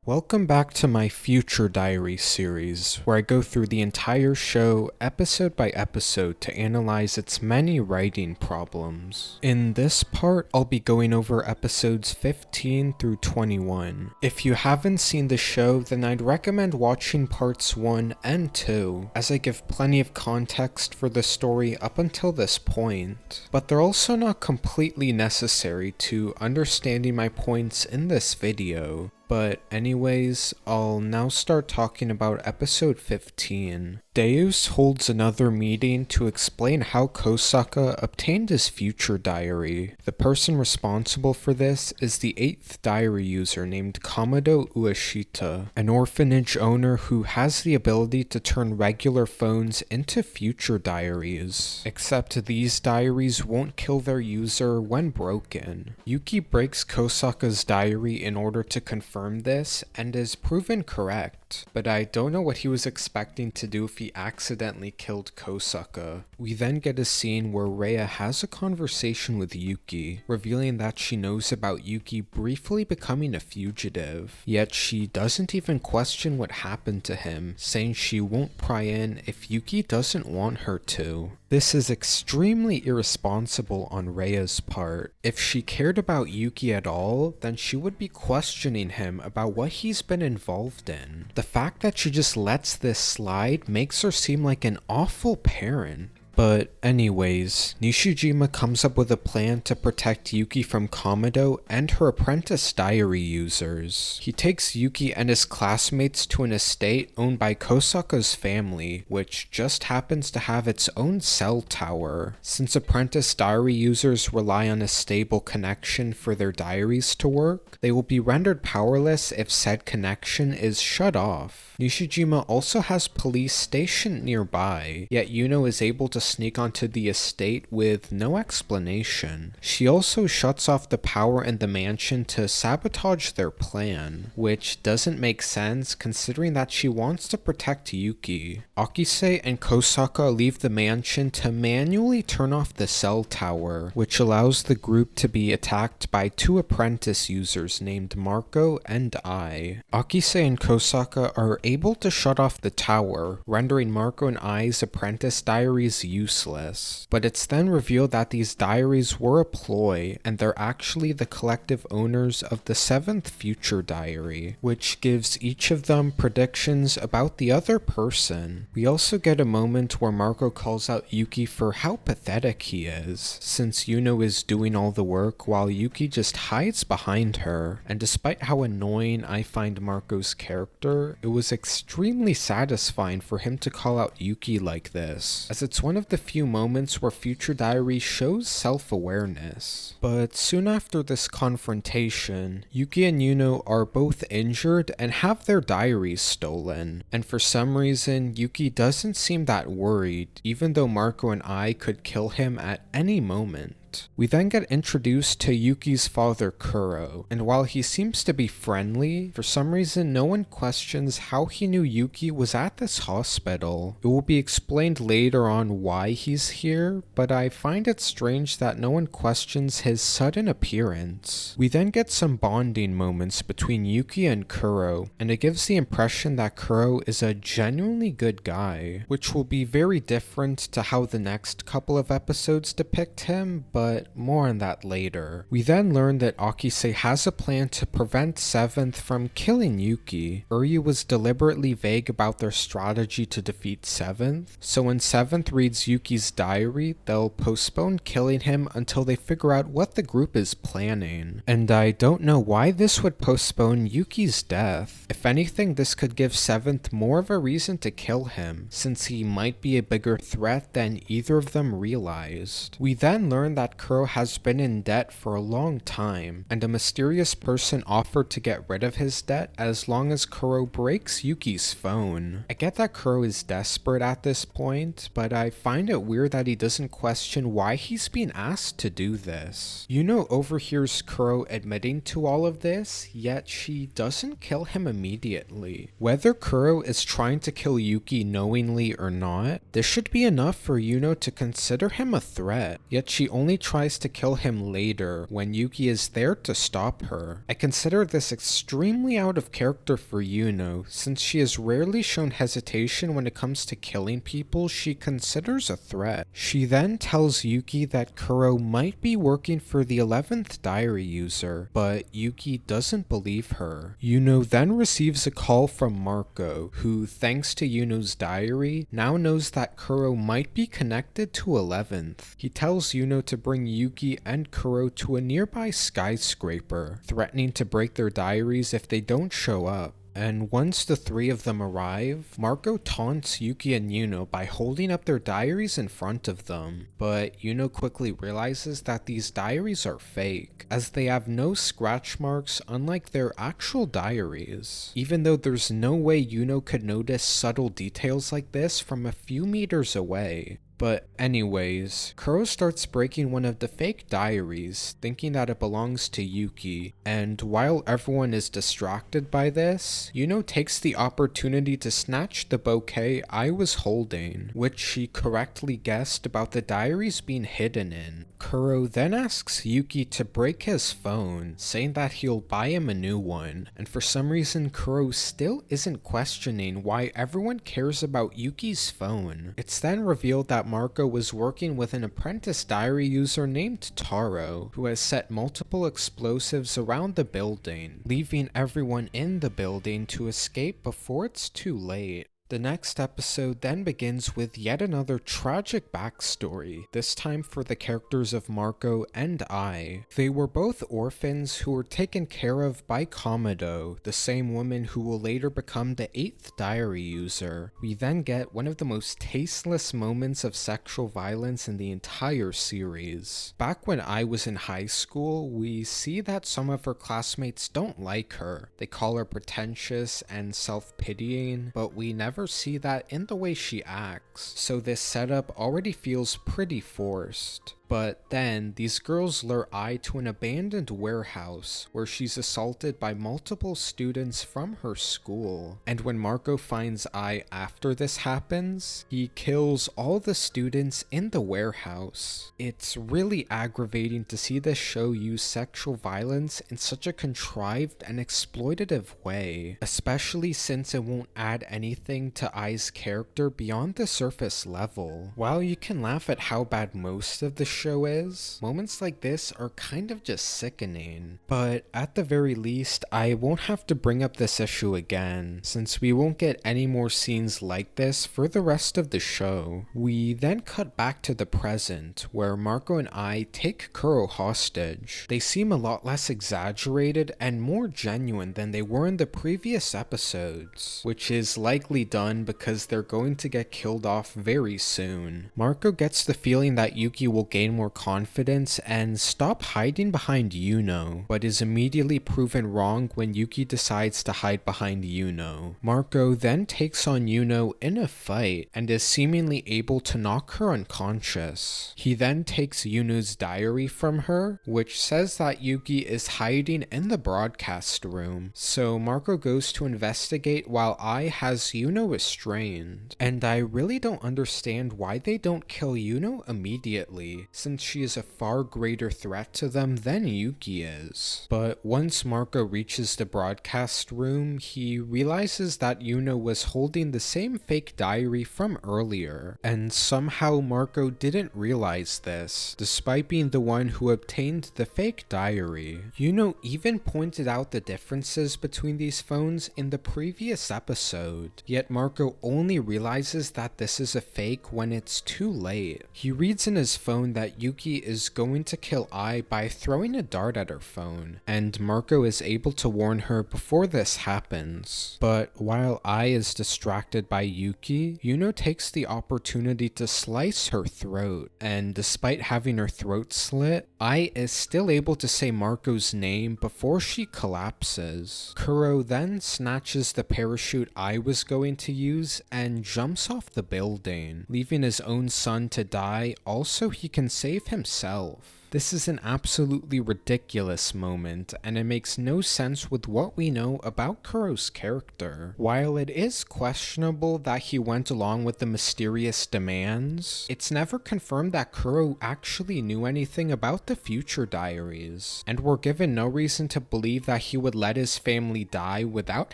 Welcome back to my Future Diary series, where I go through the entire show episode by episode to analyze its many writing problems. In this part, I'll be going over episodes 15 through 21. If you haven't seen the show, then I'd recommend watching parts 1 and 2, as I give plenty of context for the story up until this point. But they're also not completely necessary to understanding my points in this video. But anyways, I'll now start talking about episode 15. Deus holds another meeting to explain how Kosaka obtained his future diary. The person responsible for this is the 8th diary user named Kamado Ueshita, an orphanage owner who has the ability to turn regular phones into future diaries. Except these diaries won't kill their user when broken. Yuki breaks Kosaka's diary in order to confirm this and is proven correct, but I don't know what he was expecting to do if he accidentally killed Kosaka. We then get a scene where Rhea has a conversation with Yuki, revealing that she knows about Yuki briefly becoming a fugitive, yet she doesn't even question what happened to him, saying she won't pry in if Yuki doesn't want her to. This is extremely irresponsible on Rhea's part. If she cared about Yuki at all, then she would be questioning him about what he's been involved in. The fact that she just lets this slide makes her seem like an awful parent. But anyways, Nishijima comes up with a plan to protect Yuki from Kamado and her apprentice diary users. He takes Yuki and his classmates to an estate owned by Kosaka's family, which just happens to have its own cell tower. Since apprentice diary users rely on a stable connection for their diaries to work, they will be rendered powerless if said connection is shut off. Nishijima also has police stationed nearby, yet Yuno is able to sneak onto the estate with no explanation. She also shuts off the power in the mansion to sabotage their plan, which doesn't make sense considering that she wants to protect Yuki. Akise and Kosaka leave the mansion to manually turn off the cell tower, which allows the group to be attacked by 2 apprentice users named Marco and Ai. Akise and Kosaka are able to shut off the tower, rendering Marco and Ai's apprentice diaries useless. But it's then revealed that these diaries were a ploy, and they're actually the collective owners of the 7th future diary, which gives each of them predictions about the other person. We also get a moment where Marco calls out Yuki for how pathetic he is, since Yuno is doing all the work while Yuki just hides behind her. And despite how annoying I find Marco's character, it was extremely satisfying for him to call out Yuki like this, as it's one of the few moments where Future Diary shows self-awareness. But soon after this confrontation, Yuki and Yuno are both injured and have their diaries stolen, and for some reason Yuki doesn't seem that worried, even though Marco and Ai could kill him at any moment. We then get introduced to Yuki's father Kuro, and while he seems to be friendly, for some reason no one questions how he knew Yuki was at this hospital. It will be explained later on why he's here, but I find it strange that no one questions his sudden appearance. We then get some bonding moments between Yuki and Kuro, and it gives the impression that Kuro is a genuinely good guy, which will be very different to how the next couple of episodes depict him, but more on that later. We then learn that Akise has a plan to prevent 7th from killing Yuki. Uryu was deliberately vague about their strategy to defeat 7th, so when 7th reads Yuki's diary, they'll postpone killing him until they figure out what the group is planning. And I don't know why this would postpone Yuki's death. If anything, this could give 7th more of a reason to kill him, since he might be a bigger threat than either of them realized. We then learn that Kuro has been in debt for a long time, and a mysterious person offered to get rid of his debt as long as Kuro breaks Yuki's phone. I get that Kuro is desperate at this point, but I find it weird that he doesn't question why he's being asked to do this. Yuno overhears Kuro admitting to all of this, yet she doesn't kill him immediately. Whether Kuro is trying to kill Yuki knowingly or not, this should be enough for Yuno to consider him a threat, yet she only only tries to kill him later when Yuki is there to stop her. I consider this extremely out of character for Yuno, since she has rarely shown hesitation when it comes to killing people she considers a threat. She then tells Yuki that Kuro might be working for the 11th diary user, but Yuki doesn't believe her. Yuno then receives a call from Marco, who, thanks to Yuno's diary, now knows that Kuro might be connected to 11th. He tells Yuno to bring Yuki and Kuro to a nearby skyscraper, threatening to break their diaries if they don't show up. And once the three of them arrive, Marco taunts Yuki and Yuno by holding up their diaries in front of them. But Yuno quickly realizes that these diaries are fake, as they have no scratch marks unlike their actual diaries. Even though there's no way Yuno could notice subtle details like this from a few meters away. But anyways, Kuro starts breaking one of the fake diaries, thinking that it belongs to Yuki, and while everyone is distracted by this, Yuno takes the opportunity to snatch the bouquet I was holding, which she correctly guessed about the diaries being hidden in. Kuro then asks Yuki to break his phone, saying that he'll buy him a new one, and for some reason Kuro still isn't questioning why everyone cares about Yuki's phone. It's then revealed that Marco was working with an apprentice diary user named Taro, who has set multiple explosives around the building, leaving everyone in the building to escape before it's too late. The next episode then begins with yet another tragic backstory, this time for the characters of Marco and Ai. They were both orphans who were taken care of by Komodo, the same woman who will later become the 8th diary user. We then get one of the most tasteless moments of sexual violence in the entire series. Back when I was in high school, we see that some of her classmates don't like her. They call her pretentious and self-pitying, but we never see that in the way she acts, so this setup already feels pretty forced. But then, these girls lure Ai to an abandoned warehouse where she's assaulted by multiple students from her school. And when Marco finds Ai after this happens, he kills all the students in the warehouse. It's really aggravating to see this show use sexual violence in such a contrived and exploitative way, especially since it won't add anything to Ai's character beyond the surface level. While you can laugh at how bad most of the show is, moments like this are kind of just sickening. But at the very least, I won't have to bring up this issue again, since we won't get any more scenes like this for the rest of the show. We then cut back to the present, where Marco and Ai take Kuro hostage. They seem a lot less exaggerated and more genuine than they were in the previous episodes, which is likely done because they're going to get killed off very soon. Marco gets the feeling that Yuki will gain more confidence and stop hiding behind Yuno, but is immediately proven wrong when Yuki decides to hide behind Yuno. Marco then takes on Yuno in a fight and is seemingly able to knock her unconscious. He then takes Yuno's diary from her, which says that Yuki is hiding in the broadcast room, so Marco goes to investigate while Ai has Yuno restrained. And I really don't understand why they don't kill Yuno immediately, since she is a far greater threat to them than Yuki is. But once Marco reaches the broadcast room, he realizes that Yuno was holding the same fake diary from earlier, and somehow Marco didn't realize this, despite being the one who obtained the fake diary. Yuno even pointed out the differences between these phones in the previous episode, yet Marco only realizes that this is a fake when it's too late. He reads in his phone that Yuki is going to kill Ai by throwing a dart at her phone, and Marco is able to warn her before this happens. But while Ai is distracted by Yuki, Yuno takes the opportunity to slice her throat, and despite having her throat slit, Ai is still able to say Marco's name before she collapses. Kuro then snatches the parachute Ai was going to use and jumps off the building, leaving his own son to die all so he can save himself. This is an absolutely ridiculous moment, and it makes no sense with what we know about Kuro's character. While it is questionable that he went along with the mysterious demands, it's never confirmed that Kuro actually knew anything about the future diaries, and we're given no reason to believe that he would let his family die without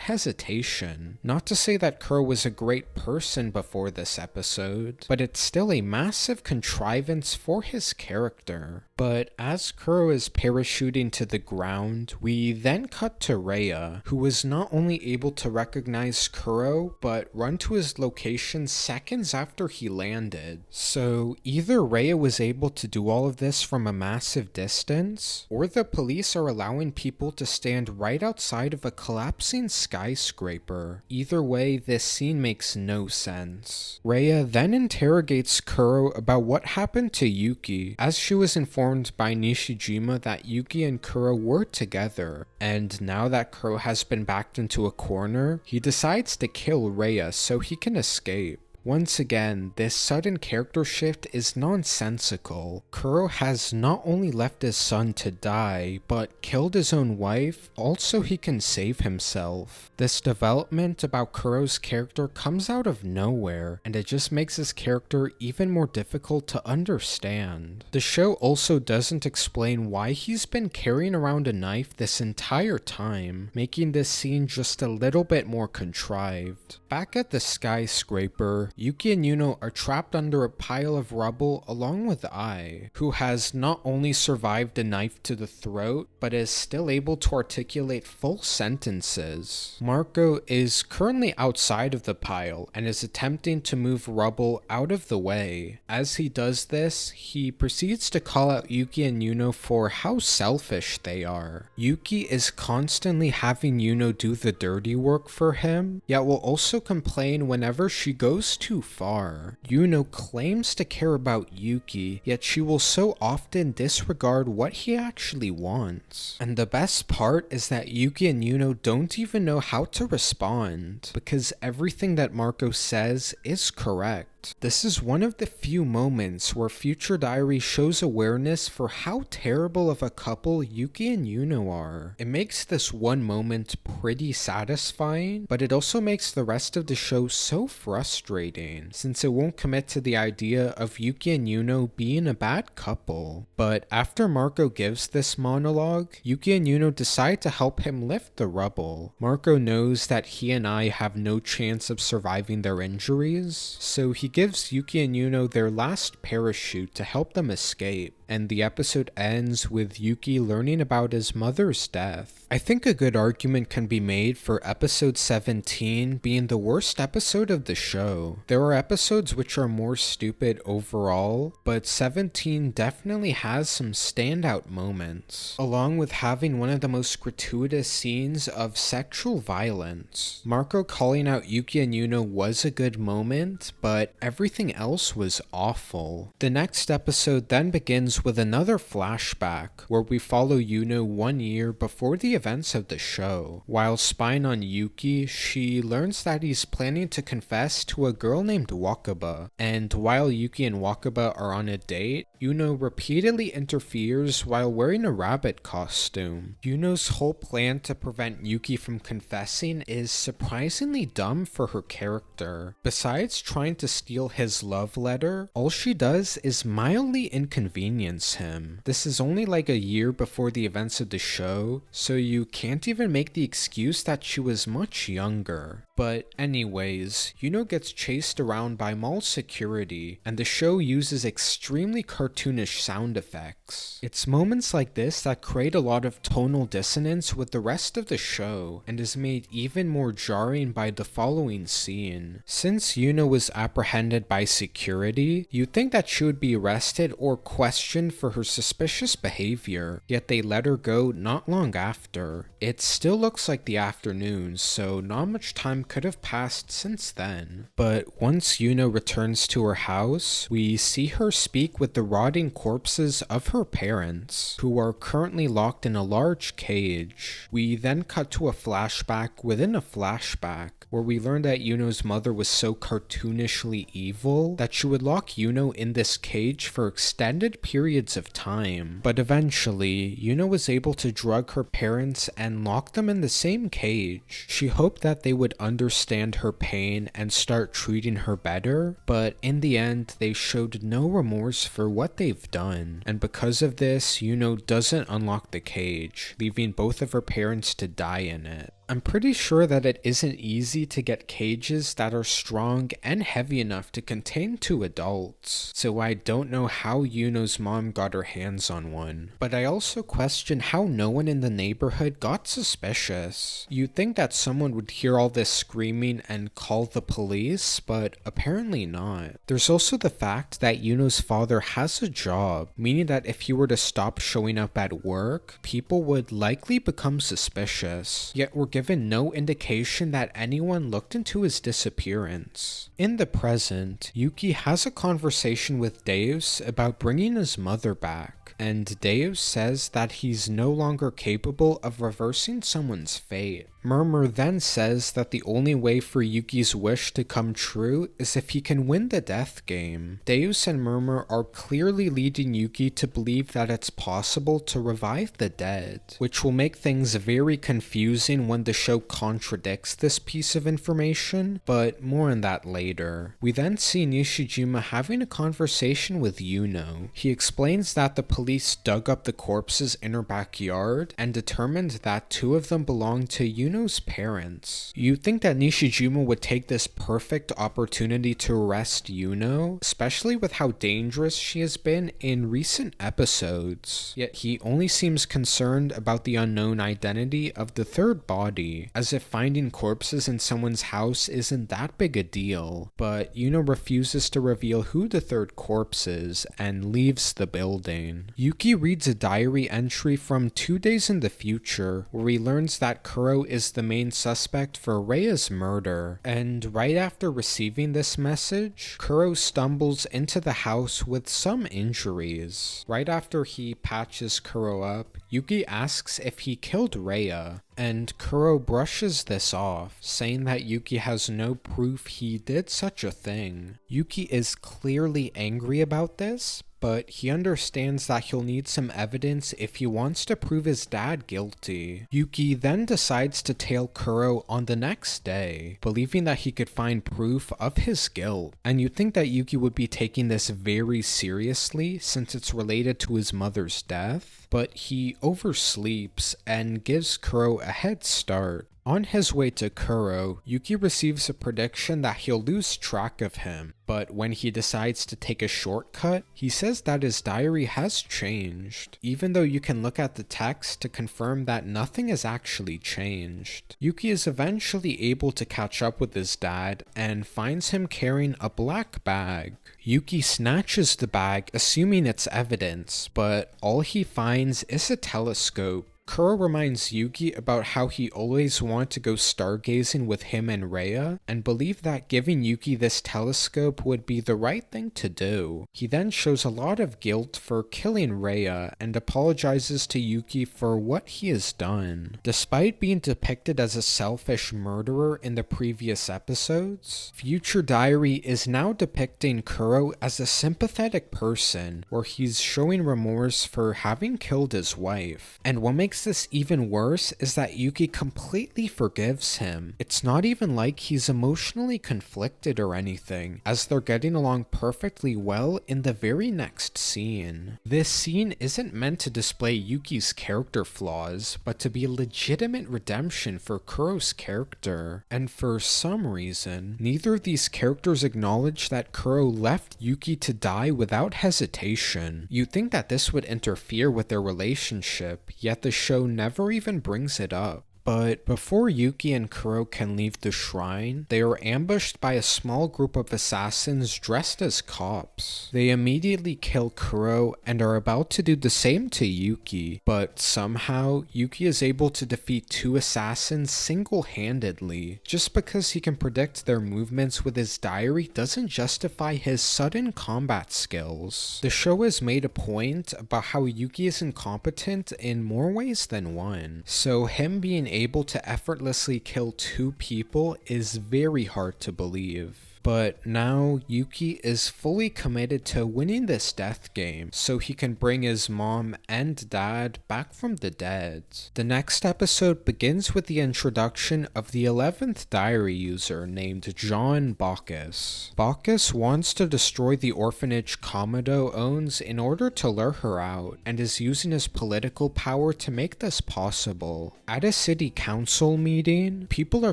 hesitation. Not to say that Kuro was a great person before this episode, but it's still a massive contrivance for his character. But as Kuro is parachuting to the ground, we then cut to Rhea, who was not only able to recognize Kuro, but run to his location seconds after he landed. So either Rhea was able to do all of this from a massive distance, or the police are allowing people to stand right outside of a collapsing skyscraper. Either way, this scene makes no sense. Rhea then interrogates Kuro about what happened to Yuki, as she was informed by Nishijima that Yuki and Kuro were together, and now that Kuro has been backed into a corner, he decides to kill Rhea so he can escape. Once again, this sudden character shift is nonsensical. Kuro has not only left his son to die, but killed his own wife, also he can save himself. This development about Kuro's character comes out of nowhere, and it just makes his character even more difficult to understand. The show also doesn't explain why he's been carrying around a knife this entire time, making this scene just a little bit more contrived. Back at the skyscraper, Yuki and Yuno are trapped under a pile of rubble along with Ai, who has not only survived a knife to the throat, but is still able to articulate full sentences. Marco is currently outside of the pile and is attempting to move rubble out of the way. As he does this, he proceeds to call out Yuki and Yuno for how selfish they are. Yuki is constantly having Yuno do the dirty work for him, yet will also complain whenever she goes too far. Yuno claims to care about Yuki, yet she will so often disregard what he actually wants. And the best part is that Yuki and Yuno don't even know how to respond, because everything that Marco says is correct. This is one of the few moments where Future Diary shows awareness for how terrible of a couple Yuki and Yuno are. It makes this one moment pretty satisfying, but it also makes the rest of the show so frustrating, since it won't commit to the idea of Yuki and Yuno being a bad couple. But after Marco gives this monologue, Yuki and Yuno decide to help him lift the rubble. Marco knows that he and Ai have no chance of surviving their injuries, so he gives Yuki and Yuno their last parachute to help them escape, and the episode ends with Yuki learning about his mother's death. I think a good argument can be made for episode 17 being the worst episode of the show. There are episodes which are more stupid overall, but 17 definitely has some standout moments, along with having one of the most gratuitous scenes of sexual violence. Marco calling out Yuki and Yuno was a good moment, but everything else was awful. The next episode then begins with another flashback where we follow Yuno 1 year before the events of the show. While spying on Yuki, she learns that he's planning to confess to a girl named Wakaba, and while Yuki and Wakaba are on a date, Yuno repeatedly interferes while wearing a rabbit costume. Yuno's whole plan to prevent Yuki from confessing is surprisingly dumb for her character. Besides trying to steal his love letter, all she does is mildly inconvenience him. This is only like a year before the events of the show, so you can't even make the excuse that she was much younger. But anyways, Yuno gets chased around by mall security, and the show uses extremely cartoonish sound effects. It's moments like this that create a lot of tonal dissonance with the rest of the show, and is made even more jarring by the following scene. Since Yuno was apprehended by security, you'd think that she would be arrested or questioned for her suspicious behavior, yet they let her go not long after. It still looks like the afternoon, so not much time time could have passed since then. But once Yuno returns to her house, we see her speak with the rotting corpses of her parents, who are currently locked in a large cage. We then cut to a flashback within a flashback, where we learn that Yuno's mother was so cartoonishly evil that she would lock Yuno in this cage for extended periods of time. But eventually, Yuno was able to drug her parents and lock them in the same cage. She hoped that they would understand her pain and start treating her better, but in the end, they showed no remorse for what they've done. And because of this, Yuno doesn't unlock the cage, leaving both of her parents to die in it. I'm pretty sure that it isn't easy to get cages that are strong and heavy enough to contain 2 adults, so I don't know how Yuno's mom got her hands on one. But I also question how no one in the neighborhood got suspicious. You'd think that someone would hear all this screaming and call the police, but apparently not. There's also the fact that Yuno's father has a job, meaning that if he were to stop showing up at work, people would likely become suspicious. Yet we're given no indication that anyone looked into his disappearance. In the present, Yuki has a conversation with Deus about bringing his mother back, and Deus says that he's no longer capable of reversing someone's fate. Murmur then says that the only way for Yuki's wish to come true is if he can win the death game. Deus and Murmur are clearly leading Yuki to believe that it's possible to revive the dead, which will make things very confusing when the show contradicts this piece of information, but more on that later. We then see Nishijima having a conversation with Yuno. He explains that the police dug up the corpses in her backyard and determined that 2 of them belonged to Yuno's parents. You'd think that Nishijima would take this perfect opportunity to arrest Yuno, especially with how dangerous she has been in recent episodes. Yet he only seems concerned about the unknown identity of the 3rd body, as if finding corpses in someone's house isn't that big a deal. But Yuno refuses to reveal who the 3rd corpse is and leaves the building. Yuki reads a diary entry from 2 days in the future, where he learns that Kuro is the main suspect for Reia's murder, and right after receiving this message, Kuro stumbles into the house with some injuries. Right after he patches Kuro up, Yuki asks if he killed Reia, and Kuro brushes this off, saying that Yuki has no proof he did such a thing. Yuki is clearly angry about this, but he understands that he'll need some evidence if he wants to prove his dad guilty. Yuki then decides to tail Kuro on the next day, believing that he could find proof of his guilt. And you'd think that Yuki would be taking this very seriously since it's related to his mother's death, but he oversleeps and gives Kuro a head start. On his way to Kuro, Yuki receives a prediction that he'll lose track of him, but when he decides to take a shortcut, he says that his diary has changed, even though you can look at the text to confirm that nothing has actually changed. Yuki is eventually able to catch up with his dad and finds him carrying a black bag. Yuki snatches the bag, assuming it's evidence, but all he finds is a telescope. Kuro reminds Yuki about how he always wanted to go stargazing with him and Reia, and believed that giving Yuki this telescope would be the right thing to do. He then shows a lot of guilt for killing Reia, and apologizes to Yuki for what he has done. Despite being depicted as a selfish murderer in the previous episodes, Future Diary is now depicting Kuro as a sympathetic person, where he's showing remorse for having killed his wife. And what makes this even worse is that Yuki completely forgives him. It's not even like he's emotionally conflicted or anything, as they're getting along perfectly well in the very next scene. This scene isn't meant to display Yuki's character flaws, but to be a legitimate redemption for Kuro's character. And for some reason, neither of these characters acknowledge that Kuro left Yuki to die without hesitation. You'd think that this would interfere with their relationship, yet the show never even brings it up. But before Yuki and Kuro can leave the shrine, they are ambushed by a small group of assassins dressed as cops. They immediately kill Kuro and are about to do the same to Yuki, but somehow Yuki is able to defeat 2 assassins single-handedly. Just because he can predict their movements with his diary doesn't justify his sudden combat skills. The show has made a point about how Yuki is incompetent in more ways than one, so him being able to effortlessly kill 2 people is very hard to believe. But now Yuki is fully committed to winning this death game so he can bring his mom and dad back from the dead. The next episode begins with the introduction of the 11th diary user named John Bacchus. Bacchus wants to destroy the orphanage Komodo owns in order to lure her out, and is using his political power to make this possible. At a city council meeting, people are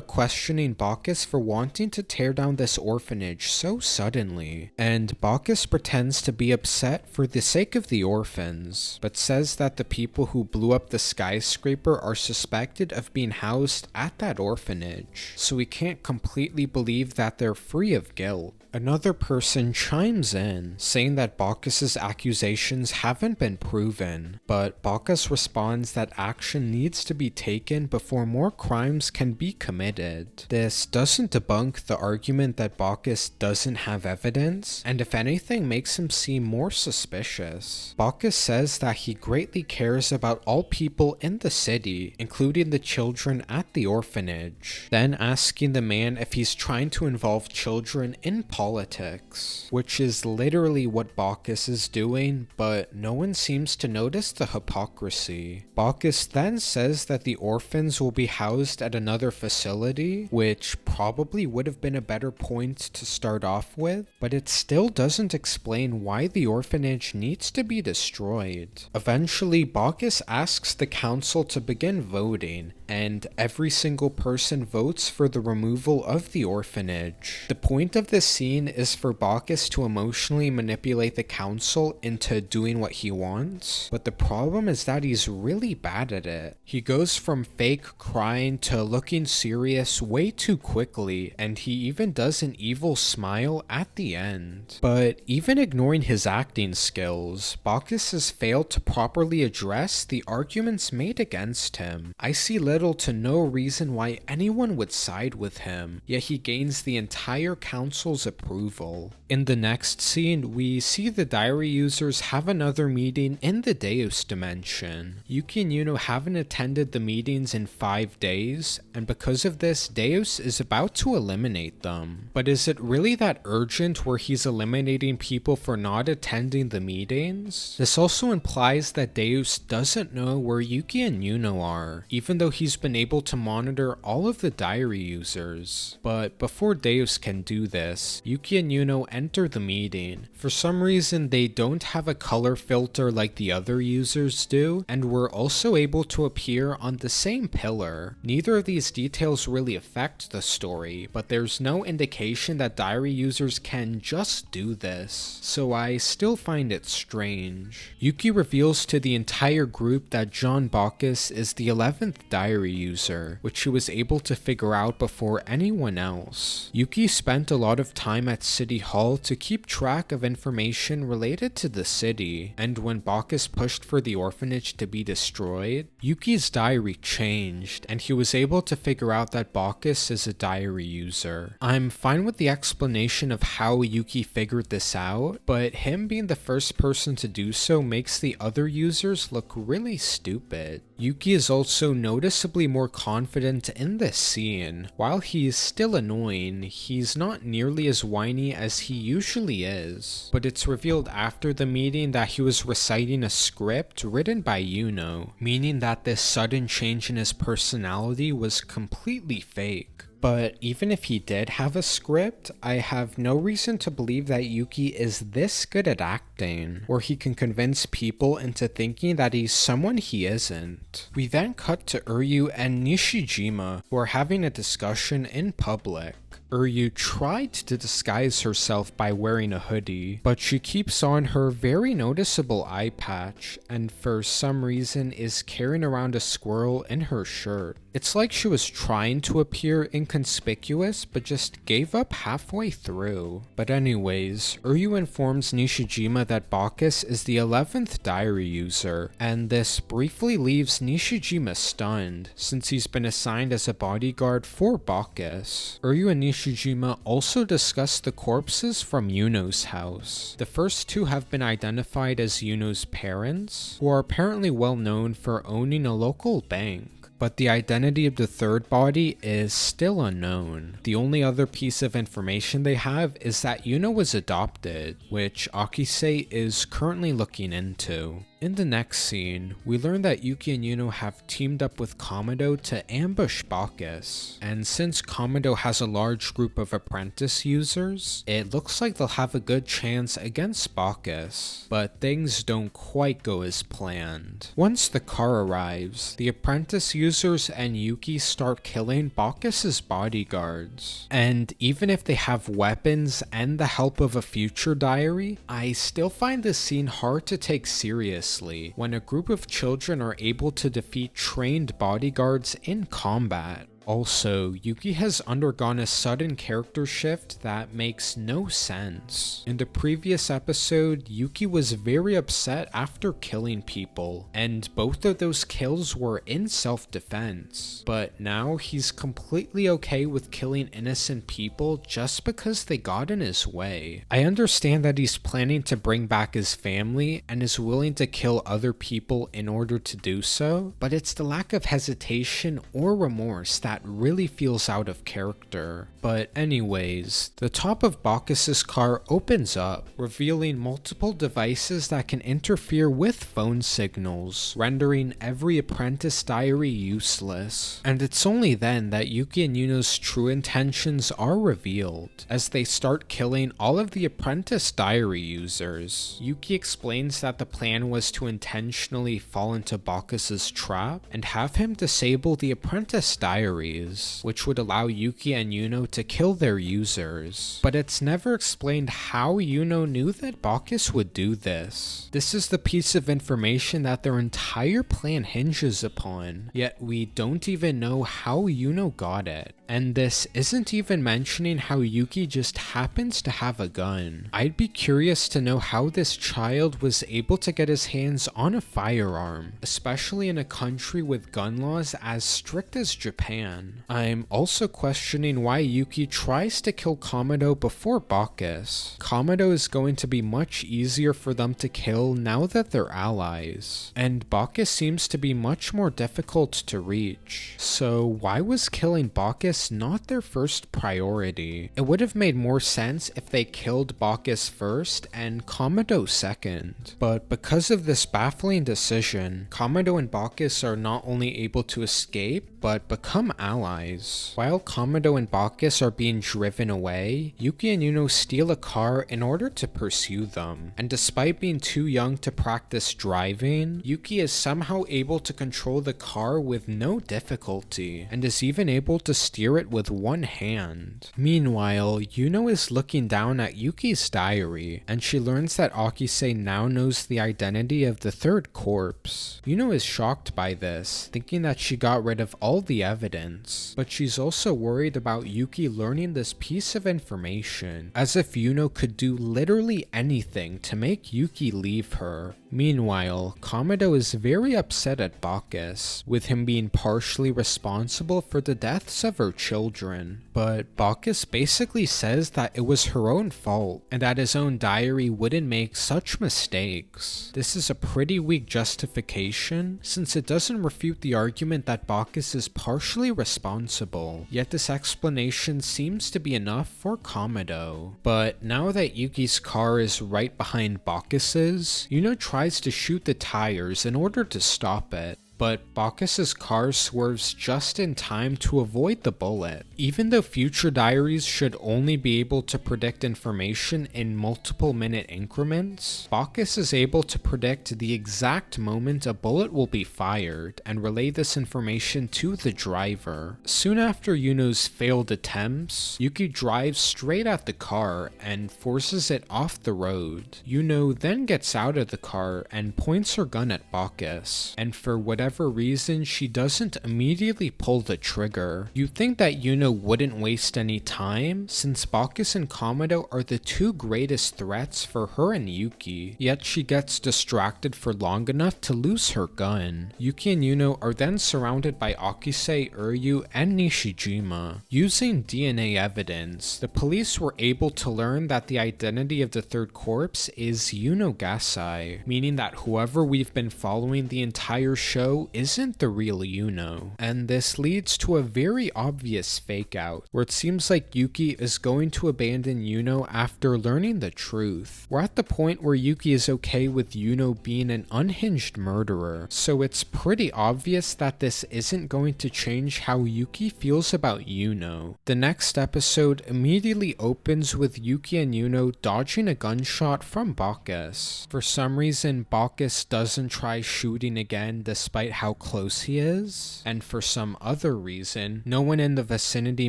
questioning Bacchus for wanting to tear down this orphanage so suddenly, and Bacchus pretends to be upset for the sake of the orphans, but says that the people who blew up the skyscraper are suspected of being housed at that orphanage, so we can't completely believe that they're free of guilt. Another person chimes in, saying that Bacchus's accusations haven't been proven, but Bacchus responds that action needs to be taken before more crimes can be committed. This doesn't debunk the argument that Bacchus doesn't have evidence, and if anything makes him seem more suspicious. Bacchus says that he greatly cares about all people in the city, including the children at the orphanage, then asking the man if he's trying to involve children in politics, which is literally what Bacchus is doing, but no one seems to notice the hypocrisy. Bacchus then says that the orphans will be housed at another facility, which probably would have been a better point to start off with, but it still doesn't explain why the orphanage needs to be destroyed. Eventually, Bacchus asks the council to begin voting, and every single person votes for the removal of the orphanage. The point of this scene is for Bacchus to emotionally manipulate the council into doing what he wants, but the problem is that he's really bad at it. He goes from fake crying to looking serious way too quickly, and he even does an evil smile at the end. But even ignoring his acting skills, Bacchus has failed to properly address the arguments made against him. I see little to no reason why anyone would side with him, yet he gains the entire council's approval. In the next scene, we see the diary users have another meeting in the Deus dimension. Yuki and Yuno haven't attended the meetings in 5 days, and because of this, Deus is about to eliminate them. But is it really that urgent where he's eliminating people for not attending the meetings? This also implies that Deus doesn't know where Yuki and Yuno are, even though he's been able to monitor all of the diary users. But before Deus can do this, Yuki and Yuno enter the meeting. For some reason, they don't have a color filter like the other users do, and were also able to appear on the same pillar. Neither of these details really affect the story, but there's no indication that diary users can just do this, so I still find it strange. Yuki reveals to the entire group that John Bacchus is the 11th diary user, which she was able to figure out before anyone else. Yuki spent a lot of time at City Hall to keep track of information related to the city, and when Bacchus pushed for the orphanage to be destroyed, Yuki's diary changed, and he was able to figure out that Bacchus is a diary user. I'm fine with the explanation of how Yuki figured this out, but him being the first person to do so makes the other users look really stupid. Yuki is also noticeably more confident in this scene. While he is still annoying, he's not nearly as whiny as he usually is, but it's revealed after the meeting that he was reciting a script written by Yuno, meaning that this sudden change in his personality was completely fake. But even if he did have a script, I have no reason to believe that Yuki is this good at acting, where he can convince people into thinking that he's someone he isn't. We then cut to Uryu and Nishijima, who are having a discussion in public. Uryu tried to disguise herself by wearing a hoodie, but she keeps on her very noticeable eye patch, and for some reason is carrying around a squirrel in her shirt. It's like she was trying to appear inconspicuous, but just gave up halfway through. But anyways, Uryu informs Nishijima that Bacchus is the 11th diary user, and this briefly leaves Nishijima stunned, since he's been assigned as a bodyguard for Bacchus. Uryu and Nishijima also discuss the corpses from Yuno's house. The first two have been identified as Yuno's parents, who are apparently well known for owning a local bank. But the identity of the third body is still unknown. The only other piece of information they have is that Yuno was adopted, which Akise is currently looking into. In the next scene, we learn that Yuki and Yuno have teamed up with Kamado to ambush Bacchus, and since Kamado has a large group of apprentice users, it looks like they'll have a good chance against Bacchus, but things don't quite go as planned. Once the car arrives, the apprentice users and Yuki start killing Bacchus's bodyguards, and even if they have weapons and the help of a future diary, I still find this scene hard to take seriously when a group of children are able to defeat trained bodyguards in combat. Also, Yuki has undergone a sudden character shift that makes no sense. In the previous episode, Yuki was very upset after killing people, and both of those kills were in self-defense. But now he's completely okay with killing innocent people just because they got in his way. I understand that he's planning to bring back his family and is willing to kill other people in order to do so, but it's the lack of hesitation or remorse that really feels out of character. But anyways, the top of Bacchus's car opens up, revealing multiple devices that can interfere with phone signals, rendering every apprentice diary useless. And it's only then that Yuki and Yuno's true intentions are revealed, as they start killing all of the apprentice diary users. Yuki explains that the plan was to intentionally fall into Bacchus's trap and have him disable the apprentice diaries, which would allow Yuki and Yuno to kill their users. But it's never explained how Yuno knew that Bacchus would do this. This is the piece of information that their entire plan hinges upon, yet we don't even know how Yuno got it. And this isn't even mentioning how Yuki just happens to have a gun. I'd be curious to know how this child was able to get his hands on a firearm, especially in a country with gun laws as strict as Japan. I'm also questioning why Yuki tries to kill Kamado before Bacchus. Kamado is going to be much easier for them to kill now that they're allies, and Bacchus seems to be much more difficult to reach. So why was killing Bacchus not their first priority? It would have made more sense if they killed Bacchus first and Kamado second. But because of this baffling decision, Kamado and Bacchus are not only able to escape, but become allies. While Kamado and Bacchus are being driven away, Yuki and Yuno steal a car in order to pursue them. And despite being too young to practice driving, Yuki is somehow able to control the car with no difficulty, and is even able to steer it with one hand. Meanwhile, Yuno is looking down at Yuki's diary, and she learns that Akise now knows the identity of the third corpse. Yuno is shocked by this, thinking that she got rid of all the evidence, but she's also worried about Yuki learning this piece of information, as if Yuno could do literally anything to make Yuki leave her. Meanwhile, Kamado is very upset at Bacchus, with him being partially responsible for the deaths of her children. But Bacchus basically says that it was her own fault, and that his own diary wouldn't make such mistakes. This is a pretty weak justification, since it doesn't refute the argument that Bacchus is partially responsible, yet this explanation seems to be enough for Kamado. But now that Yuki's car is right behind Bacchus's, Yuno tries to shoot the tires in order to stop it. But Bacchus's car swerves just in time to avoid the bullet. Even though future diaries should only be able to predict information in multiple minute increments, Bacchus is able to predict the exact moment a bullet will be fired and relay this information to the driver. Soon after Yuno's failed attempts, Yuki drives straight at the car and forces it off the road. Yuno then gets out of the car and points her gun at Bacchus, and for whatever whatever reason, she doesn't immediately pull the trigger. You'd think that Yuno wouldn't waste any time, since Bacchus and Komodo are the two greatest threats for her and Yuki, yet she gets distracted for long enough to lose her gun. Yuki and Yuno are then surrounded by Akise, Uryu, and Nishijima. Using DNA evidence, the police were able to learn that the identity of the third corpse is Yuno Gasai, meaning that whoever we've been following the entire show isn't the real Yuno. And this leads to a very obvious fake out, where it seems like Yuki is going to abandon Yuno after learning the truth. We're at the point where Yuki is okay with Yuno being an unhinged murderer, so it's pretty obvious that this isn't going to change how Yuki feels about Yuno. The next episode immediately opens with Yuki and Yuno dodging a gunshot from Bacchus. For some reason, Bacchus doesn't try shooting again despite how close he is, and for some other reason, no one in the vicinity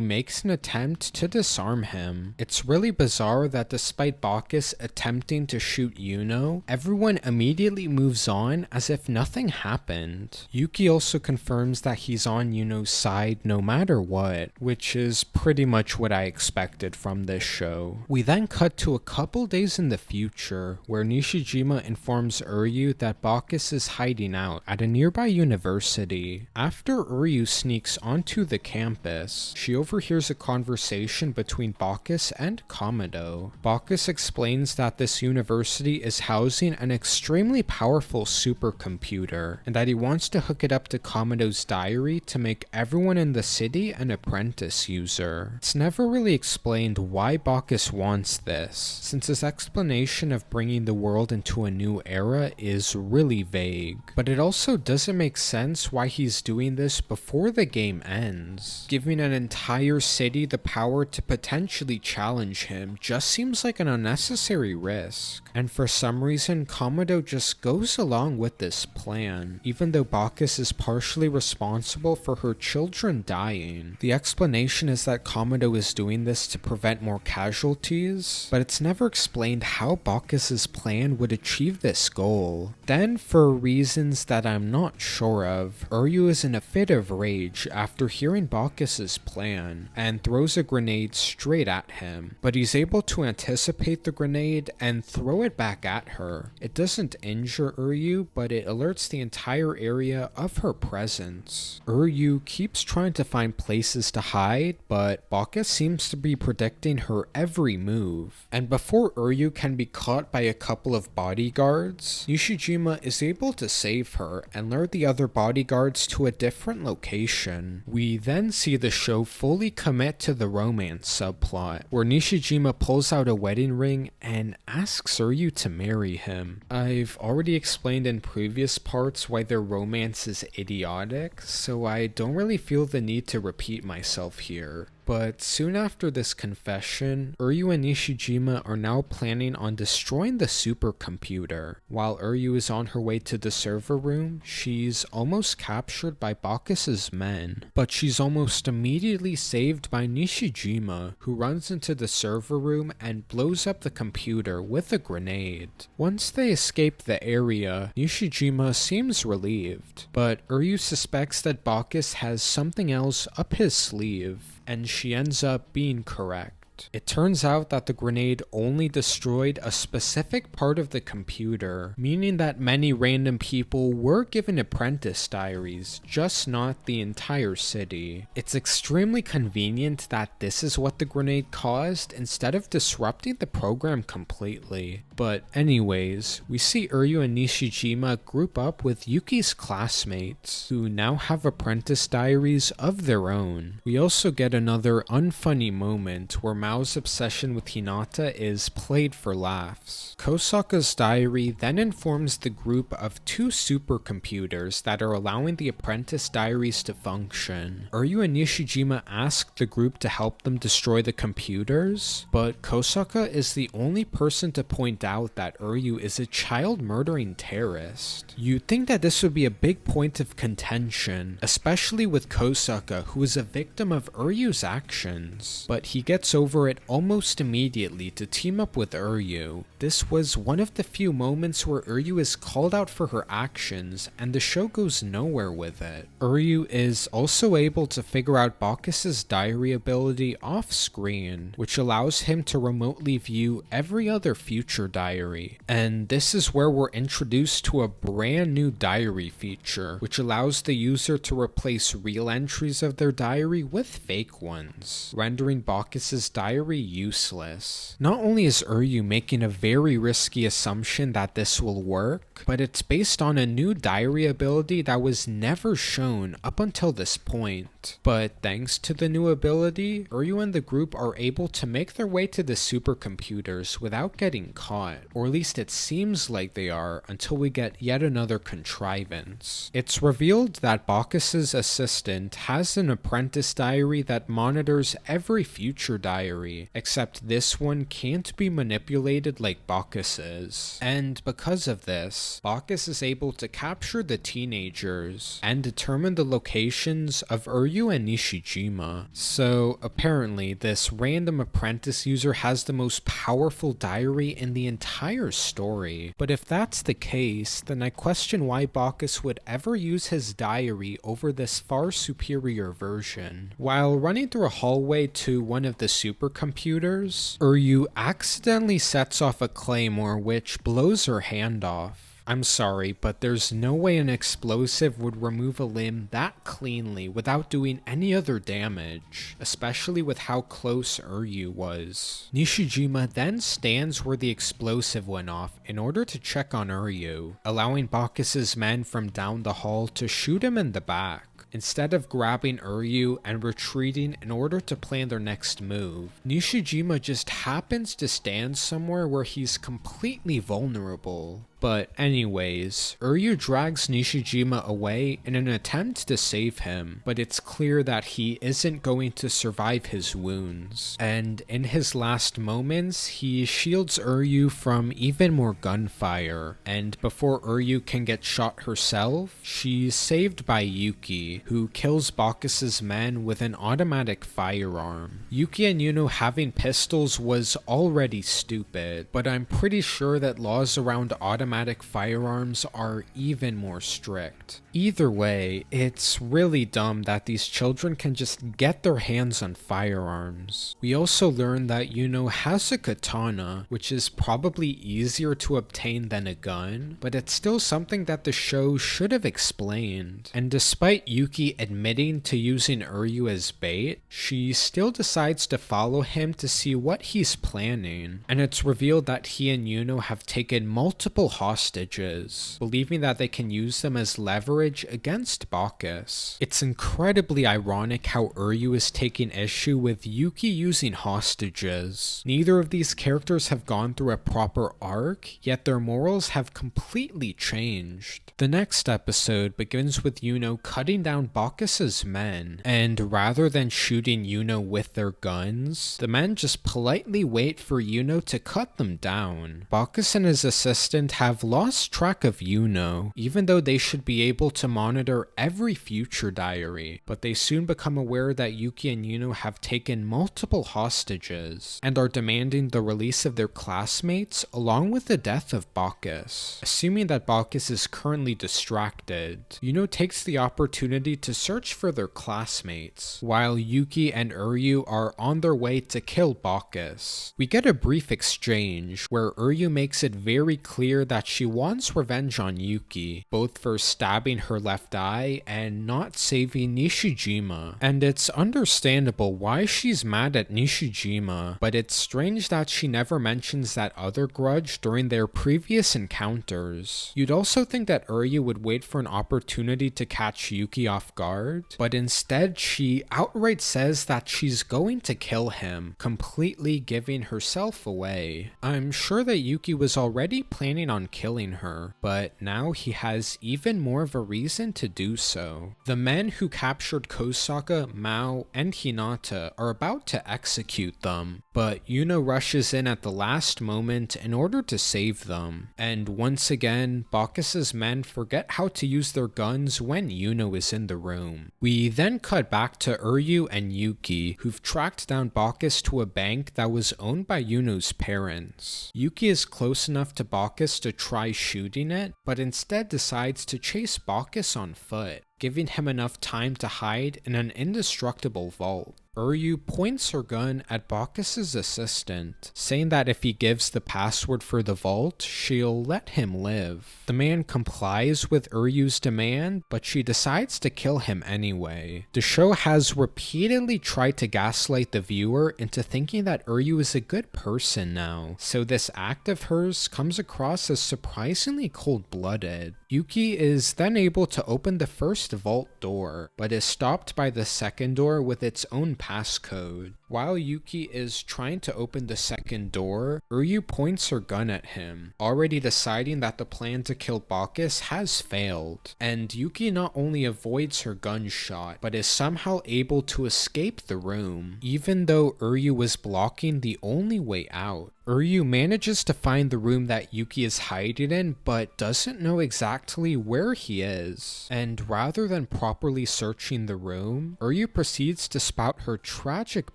makes an attempt to disarm him. It's really bizarre that despite Bacchus attempting to shoot Yuno, everyone immediately moves on as if nothing happened. Yuki also confirms that he's on Yuno's side no matter what, which is pretty much what I expected from this show. We then cut to a couple days in the future, where Nishijima informs Uryu that Bacchus is hiding out at a nearby university. After Uryu sneaks onto the campus, she overhears a conversation between Bacchus and Komodo. Bacchus explains that this university is housing an extremely powerful supercomputer, and that he wants to hook it up to Komodo's diary to make everyone in the city an apprentice user. It's never really explained why Bacchus wants this, since his explanation of bringing the world into a new era is really vague. But it also doesn't make sense why he's doing this before the game ends. Giving an entire city the power to potentially challenge him just seems like an unnecessary risk. And for some reason, Komodo just goes along with this plan, even though Bacchus is partially responsible for her children dying. The explanation is that Komodo is doing this to prevent more casualties, but it's never explained how Bacchus's plan would achieve this goal. Then, for reasons that I'm not sure of, Uryu is in a fit of rage after hearing Bacchus's plan, and throws a grenade straight at him, but he's able to anticipate the grenade and throw it back at her. It doesn't injure Uryu, but it alerts the entire area of her presence. Uryu keeps trying to find places to hide, but Bacchus seems to be predicting her every move. And before Uryu can be caught by a couple of bodyguards, Nishijima is able to save her and lure the other bodyguards to a different location. We then see the show fully commit to the romance subplot, where Nishijima pulls out a wedding ring and asks Uryu to marry him. I've already explained in previous parts why their romance is idiotic, so I don't really feel the need to repeat myself here. But soon after this confession, Uryu and Nishijima are now planning on destroying the supercomputer. While Uryu is on her way to the server room, she's almost captured by Bacchus's men. But she's almost immediately saved by Nishijima, who runs into the server room and blows up the computer with a grenade. Once they escape the area, Nishijima seems relieved, but Uryu suspects that Bacchus has something else up his sleeve, and she ends up being correct. It turns out that the grenade only destroyed a specific part of the computer, meaning that many random people were given apprentice diaries, just not the entire city. It's extremely convenient that this is what the grenade caused instead of disrupting the program completely. But anyways, we see Uryu and Nishijima group up with Yuki's classmates, who now have apprentice diaries of their own. We also get another unfunny moment where Mao's obsession with Hinata is played for laughs. Kosaka's diary then informs the group of two supercomputers that are allowing the apprentice diaries to function. Uryu and Nishijima ask the group to help them destroy the computers, but Kosaka is the only person to point out that Uryu is a child-murdering terrorist. You'd think that this would be a big point of contention, especially with Kosaka, who is a victim of Uryu's actions, but he gets over over it almost immediately to team up with Uryu. This was one of the few moments where Uryu is called out for her actions, and the show goes nowhere with it. Uryu is also able to figure out Bacchus's diary ability off screen, which allows him to remotely view every other future diary. And this is where we're introduced to a brand new diary feature, which allows the user to replace real entries of their diary with fake ones, rendering Bacchus's diary useless. Not only is Uryu making a very risky assumption that this will work, but it's based on a new diary ability that was never shown up until this point. But thanks to the new ability, Uryu and the group are able to make their way to the supercomputers without getting caught, or at least it seems like they are until we get yet another contrivance. It's revealed that Bacchus's assistant has an apprentice diary that monitors every future diary, except this one can't be manipulated like Bacchus's. And because of this, Bacchus is able to capture the teenagers and determine the locations of Uryu and Nishijima. So apparently this random apprentice user has the most powerful diary in the entire story. But if that's the case, then I question why Bacchus would ever use his diary over this far superior version. While running through a hallway to one of the supercomputers, Uryu accidentally sets off a claymore which blows her hand off. I'm sorry, but there's no way an explosive would remove a limb that cleanly without doing any other damage, especially with how close Uryu was. Nishijima then stands where the explosive went off in order to check on Uryu, allowing Bacchus's men from down the hall to shoot him in the back, instead of grabbing Uryu and retreating in order to plan their next move. Nishijima just happens to stand somewhere where he's completely vulnerable. But anyways, Uryu drags Nishijima away in an attempt to save him, but it's clear that he isn't going to survive his wounds. And in his last moments, he shields Uryu from even more gunfire, and before Uryu can get shot herself, she's saved by Yuki, who kills Bacchus's men with an automatic firearm. Yuki and Yuno having pistols was already stupid, but I'm pretty sure that laws around automatic firearms are even more strict. Either way, it's really dumb that these children can just get their hands on firearms. We also learn that Yuno has a katana, which is probably easier to obtain than a gun, but it's still something that the show should have explained. And despite Yuki admitting to using Uryu as bait, she still decides to follow him to see what he's planning. And it's revealed that he and Yuno have taken multiple hostages, believing that they can use them as leverage against Bacchus. It's incredibly ironic how Uryu is taking issue with Yuki using hostages. Neither of these characters have gone through a proper arc, yet their morals have completely changed. The next episode begins with Yuno cutting down Bacchus's men, and rather than shooting Yuno with their guns, the men just politely wait for Yuno to cut them down. Bacchus and his assistant have lost track of Yuno, even though they should be able to monitor every future diary, but they soon become aware that Yuki and Yuno have taken multiple hostages, and are demanding the release of their classmates along with the death of Bacchus. Assuming that Bacchus is currently distracted, Yuno takes the opportunity to search for their classmates, while Yuki and Uryu are on their way to kill Bacchus. We get a brief exchange where Uryu makes it very clear that she wants revenge on Yuki, both for stabbing her left eye and not saving Nishijima. And it's understandable why she's mad at Nishijima, but it's strange that she never mentions that other grudge during their previous encounters. You'd also think that Uryu would wait for an opportunity to catch Yuki off guard, but instead she outright says that she's going to kill him, completely giving herself away. I'm sure that Yuki was already planning on on killing her, but now he has even more of a reason to do so. The men who captured Kosaka, Mao, and Hinata are about to execute them, but Yuno rushes in at the last moment in order to save them. And once again, Bacchus's men forget how to use their guns when Yuno is in the room. We then cut back to Uryu and Yuki, who've tracked down Bacchus to a bank that was owned by Yuno's parents. Yuki is close enough to Bacchus to try shooting it, but instead decides to chase Bacchus on foot, giving him enough time to hide in an indestructible vault. Uryu points her gun at Bacchus's assistant, saying that if he gives the password for the vault, she'll let him live. The man complies with Uryu's demand, but she decides to kill him anyway. The show has repeatedly tried to gaslight the viewer into thinking that Uryu is a good person now, so this act of hers comes across as surprisingly cold-blooded. Yuki is then able to open the first vault door, but is stopped by the second door with its own passcode. While Yuki is trying to open the second door, Uryu points her gun at him, already deciding that the plan to kill Bacchus has failed. And Yuki not only avoids her gunshot, but is somehow able to escape the room, even though Uryu was blocking the only way out. Uryu manages to find the room that Yuki is hiding in, but doesn't know exactly where he is. And rather than properly searching the room, Uryu proceeds to spout her tragic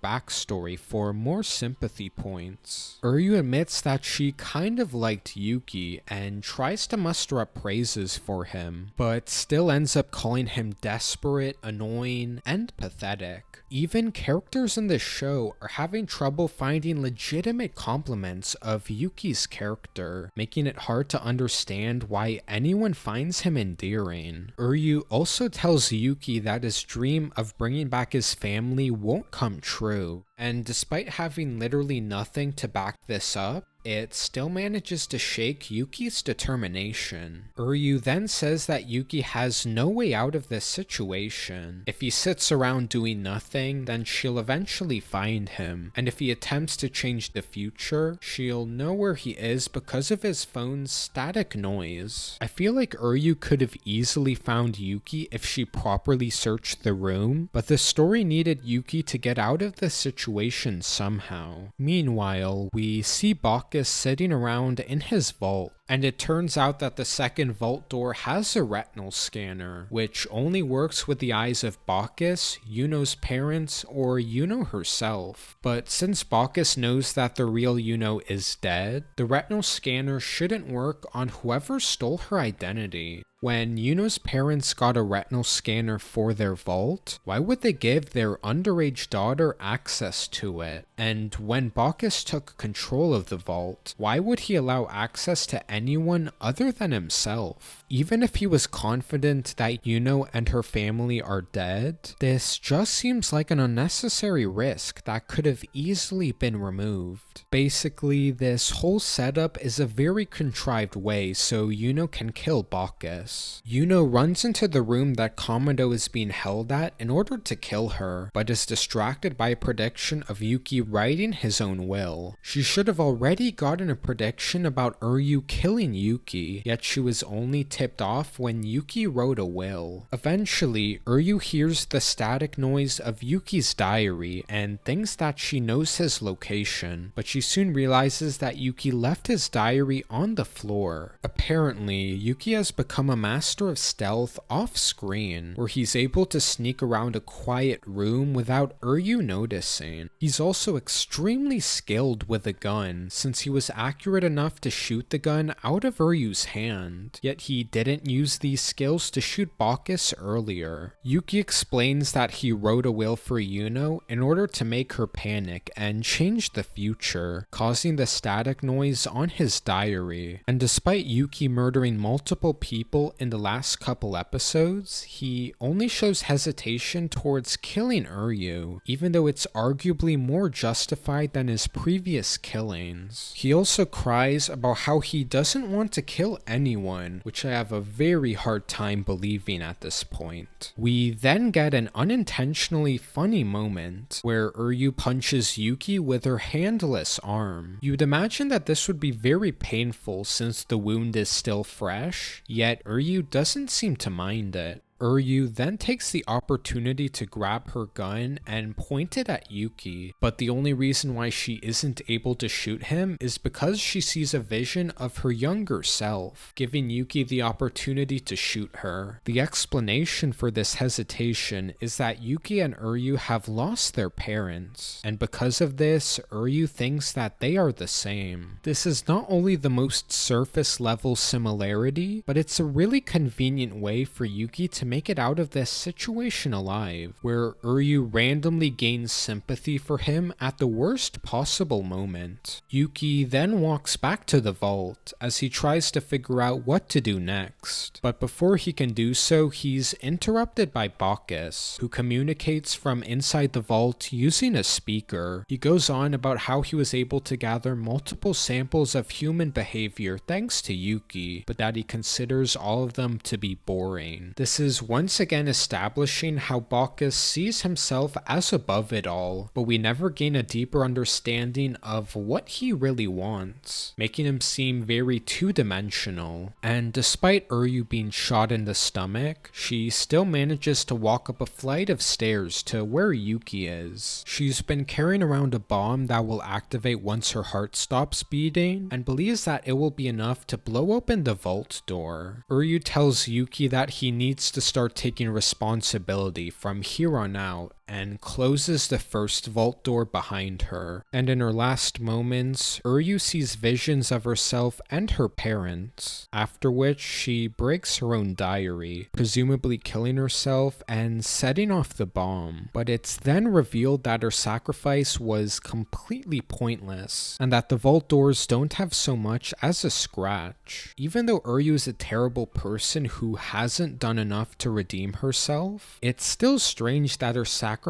backstory for more sympathy points. Uryu admits that she kind of liked Yuki and tries to muster up praises for him, but still ends up calling him desperate, annoying, and pathetic. Even characters in this show are having trouble finding legitimate compliments of Yuki's character, making it hard to understand why anyone finds him endearing. Uryu also tells Yuki that his dream of bringing back his family won't come true, and despite having literally nothing to back this up, it still manages to shake Yuki's determination. Uryu then says that Yuki has no way out of this situation. If he sits around doing nothing, then she'll eventually find him, and if he attempts to change the future, she'll know where he is because of his phone's static noise. I feel like Uryu could have easily found Yuki if she properly searched the room, but the story needed Yuki to get out of this situation somehow. Meanwhile, we see Bacchus sitting around in his vault, and it turns out that the second vault door has a retinal scanner, which only works with the eyes of Bacchus, Yuno's parents, or Yuno herself. But since Bacchus knows that the real Yuno is dead, the retinal scanner shouldn't work on whoever stole her identity. When Yuno's parents got a retinal scanner for their vault, why would they give their underage daughter access to it? And when Bacchus took control of the vault, why would he allow access to anyone other than himself? Even if he was confident that Yuno and her family are dead, this just seems like an unnecessary risk that could have easily been removed. Basically, this whole setup is a very contrived way so Yuno can kill Bacchus. Yuno runs into the room that Komodo is being held at in order to kill her, but is distracted by a prediction of Yuki writing his own will. She should have already gotten a prediction about Uryu killing Yuki, yet she was only tipped off when Yuki wrote a will. Eventually, Uryu hears the static noise of Yuki's diary and thinks that she knows his location, but she soon realizes that Yuki left his diary on the floor. Apparently, Yuki has become a master of stealth off-screen, where he's able to sneak around a quiet room without Uryu noticing. He's also extremely skilled with a gun, since he was accurate enough to shoot the gun out of Uryu's hand, yet he didn't use these skills to shoot Bacchus earlier. Yuki explains that he wrote a will for Yuno in order to make her panic and change the future, causing the static noise on his diary. And despite Yuki murdering multiple people in the last couple episodes, he only shows hesitation towards killing Uryu, even though it's arguably more justified than his previous killings. He also cries about how he doesn't doesn't want to kill anyone, which I have a very hard time believing at this point. We then get an unintentionally funny moment where Uryu punches Yuki with her handless arm. You'd imagine that this would be very painful since the wound is still fresh, yet Uryu doesn't seem to mind it. Uryu then takes the opportunity to grab her gun and point it at Yuki, but the only reason why she isn't able to shoot him is because she sees a vision of her younger self, giving Yuki the opportunity to shoot her. The explanation for this hesitation is that Yuki and Uryu have lost their parents, and because of this, Uryu thinks that they are the same. This is not only the most surface level similarity, but it's a really convenient way for Yuki to make it out of this situation alive, where Uryu randomly gains sympathy for him at the worst possible moment. Yuki then walks back to the vault as he tries to figure out what to do next, but before he can do so, he's interrupted by Bacchus, who communicates from inside the vault using a speaker. He goes on about how he was able to gather multiple samples of human behavior thanks to Yuki, but that he considers all of them to be boring. This is once again establishing how Bacchus sees himself as above it all, but we never gain a deeper understanding of what he really wants, making him seem very two-dimensional. And despite Uryu being shot in the stomach, she still manages to walk up a flight of stairs to where Yuki is. She's been carrying around a bomb that will activate once her heart stops beating, and believes that it will be enough to blow open the vault door. Uryu tells Yuki that he needs to start taking responsibility from here on out and closes the first vault door behind her. And in her last moments, Uryu sees visions of herself and her parents, after which she breaks her own diary, presumably killing herself and setting off the bomb. But it's then revealed that her sacrifice was completely pointless, and that the vault doors don't have so much as a scratch. Even though Uryu is a terrible person who hasn't done enough to redeem herself, it's still strange that her sacrifice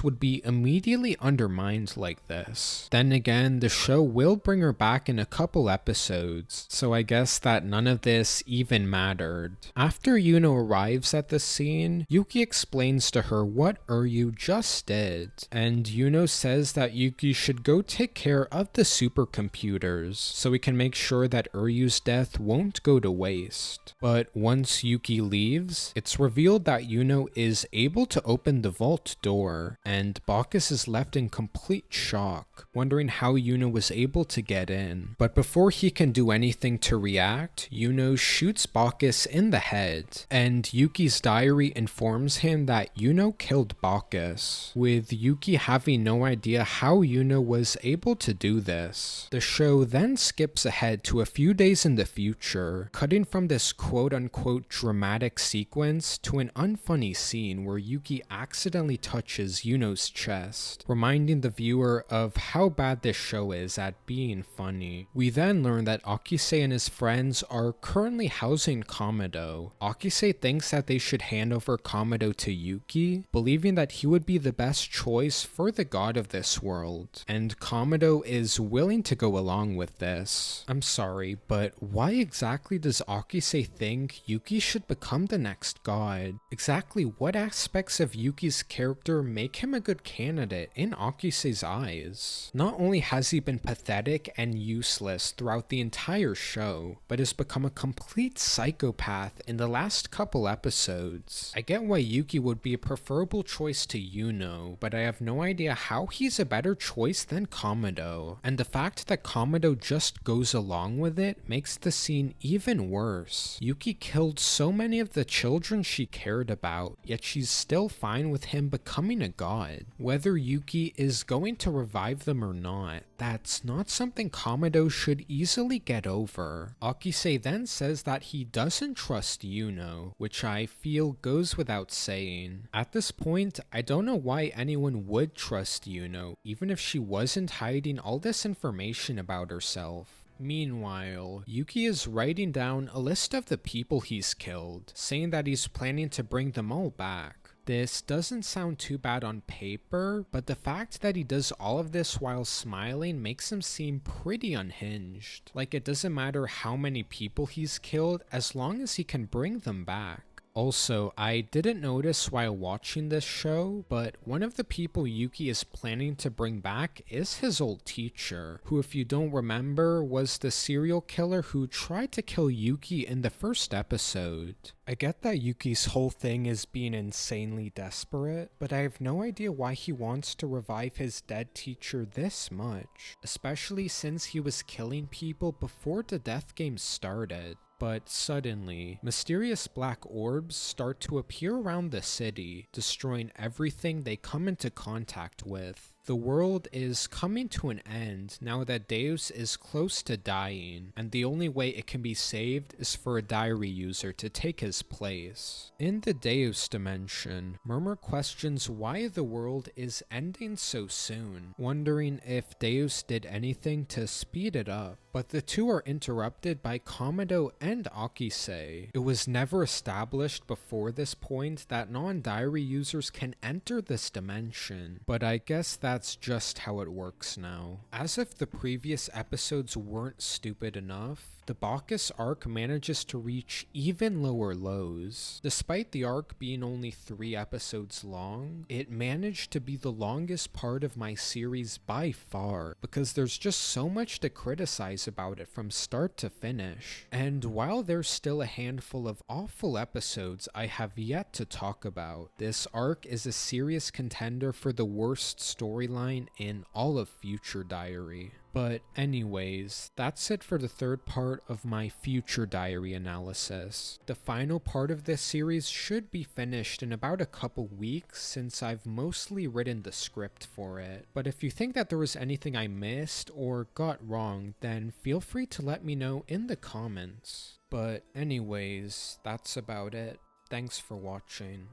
would be immediately undermined like this. Then again, the show will bring her back in a couple episodes, so I guess that none of this even mattered. After Yuno arrives at the scene, Yuki explains to her what Uryu just did, and Yuno says that Yuki should go take care of the supercomputers so we can make sure that Uryu's death won't go to waste. But once Yuki leaves, it's revealed that Yuno is able to open the vault door, and Bacchus is left in complete shock, wondering how Yuno was able to get in. But before he can do anything to react, Yuno shoots Bacchus in the head, and Yuki's diary informs him that Yuno killed Bacchus, with Yuki having no idea how Yuno was able to do this. The show then skips ahead to a few days in the future, cutting from this quote-unquote dramatic sequence to an unfunny scene where Yuki accidentally touches Yuno's chest, reminding the viewer of how bad this show is at being funny. We then learn that Akise and his friends are currently housing Kamado. Akise thinks that they should hand over Kamado to Yuki, believing that he would be the best choice for the god of this world, and Kamado is willing to go along with this. I'm sorry, but why exactly does Akise think Yuki should become the next god? Exactly what aspects of Yuki's character make him a good candidate in Akise's eyes? Not only has he been pathetic and useless throughout the entire show, but has become a complete psychopath in the last couple episodes. I get why Yuki would be a preferable choice to Yuno, but I have no idea how he's a better choice than Kamado, and the fact that Kamado just goes along with it makes the scene even worse. Yuki killed so many of the children she cared about, yet she's still fine with him becoming a god. Whether Yuki is going to revive them or not, that's not something Kamado should easily get over. Akise then says that he doesn't trust Yuno, which I feel goes without saying. At this point, I don't know why anyone would trust Yuno, even if she wasn't hiding all this information about herself. Meanwhile, Yuki is writing down a list of the people he's killed, saying that he's planning to bring them all back. This doesn't sound too bad on paper, but the fact that he does all of this while smiling makes him seem pretty unhinged. Like it doesn't matter how many people he's killed as long as he can bring them back. Also, I didn't notice while watching this show, but one of the people Yuki is planning to bring back is his old teacher, who, if you don't remember, was the serial killer who tried to kill Yuki in the first episode. I get that Yuki's whole thing is being insanely desperate, but I have no idea why he wants to revive his dead teacher this much, especially since he was killing people before the death game started. But suddenly, mysterious black orbs start to appear around the city, destroying everything they come into contact with. The world is coming to an end now that Deus is close to dying, and the only way it can be saved is for a diary user to take his place. In the Deus dimension, Murmur questions why the world is ending so soon, wondering if Deus did anything to speed it up. But the two are interrupted by Komodo and Akise. It was never established before this point that non-diary users can enter this dimension, but I guess that's just how it works now. As if the previous episodes weren't stupid enough, the Bacchus arc manages to reach even lower lows. Despite the arc being only 3 episodes long, it managed to be the longest part of my series by far, because there's just so much to criticize about it from start to finish. And while there's still a handful of awful episodes I have yet to talk about, this arc is a serious contender for the worst storyline in all of Future Diary. But anyways, that's it for the third part of my Future Diary analysis. The final part of this series should be finished in about a couple weeks since I've mostly written the script for it. But if you think that there was anything I missed or got wrong, then feel free to let me know in the comments. But anyways, that's about it. Thanks for watching.